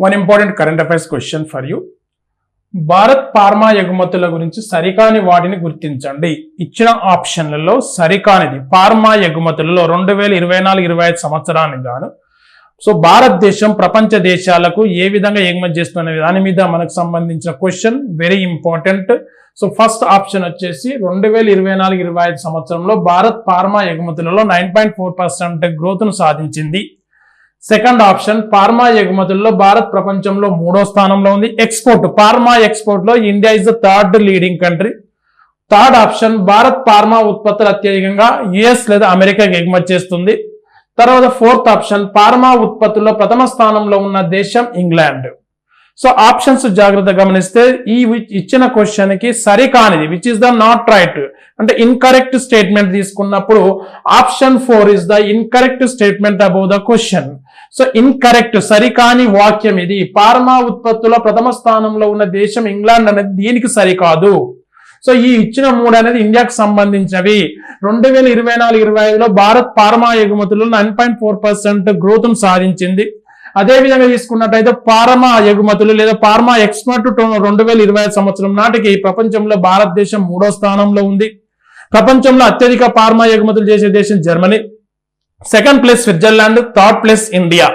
One important current affairs question for you. Bharat pharma ఎగుమతుల గురించి సరికాని వాటిని గుర్తించండి. ఇచ్చిన ఆప్షన్లలో సరికానిది ఫార్మా ఎగుమతులలో 2024-25 సంవత్సరానికి గాను భారతదేశం ప్రపంచ దేశాలకు ఏ విధంగా ఎగుమతి చేస్తున్న దాని మీద మనకు సంబంధించిన question, very important. First option వచ్చేసి 2024-25 సంవత్సరంలో భారత్ ఫార్మా ఎగుమతులలో 9.4% గ్రోత్ ను సాధించింది. సెకండ్ ఆప్షన్, ఫార్మా ఎగుమతుల్లో భారత్ ప్రపంచంలో 3వ స్థానంలో ఉంది. ఎక్స్పోర్ట్, ఫార్మా ఎక్స్పోర్ట్ లో India is the third leading country. Third option, Bharat pharma ఉత్పత్తులు అత్యధికంగా యుఎస్ లేదా అమెరికాకి ఎగుమతి చేస్తుంది. తర్వాత ఫోర్త్ ఆప్షన్, ఫార్మా ఉత్పత్తుల్లో ప్రథమ స్థానంలో ఉన్న దేశం ఇంగ్లాండ్. ఆప్షన్స్ జాగ్రత్తగా గమనిస్తే ఈ ఇచ్చిన క్వశ్చన్ కి సరికానిది, which is the not right అంటే ఇన్కరెక్ట్ స్టేట్మెంట్ తీసుకున్నప్పుడు option 4 is the incorrect statement about the question. Incorrect, సరికాని వాక్యం ఇది. ఫార్మా ఉత్పత్తుల ప్రథమ స్థానంలో ఉన్న దేశం ఇంగ్లాండ్ అనేది దీనికి సరికాదు. ఈ ఇచ్చిన 3 అనేది ఇండియాకు సంబంధించినవి. 2024-25లో భారత్ ఫార్మా ఎగుమతుల్లో 9.4% గ్రోత్ ను సాధించింది. అదే విధంగా తీసుకున్నట్టయితే ఫార్మా ఎగుమతులు లేదా ఫార్మా ఎక్స్పోర్ట్ 2025 సంవత్సరం నాటికి ప్రపంచంలో భారతదేశం 3వ స్థానంలో ఉంది. ప్రపంచంలో అత్యధిక ఫార్మా ఎగుమతులు చేసే దేశం Germany, second place Switzerland, third place India.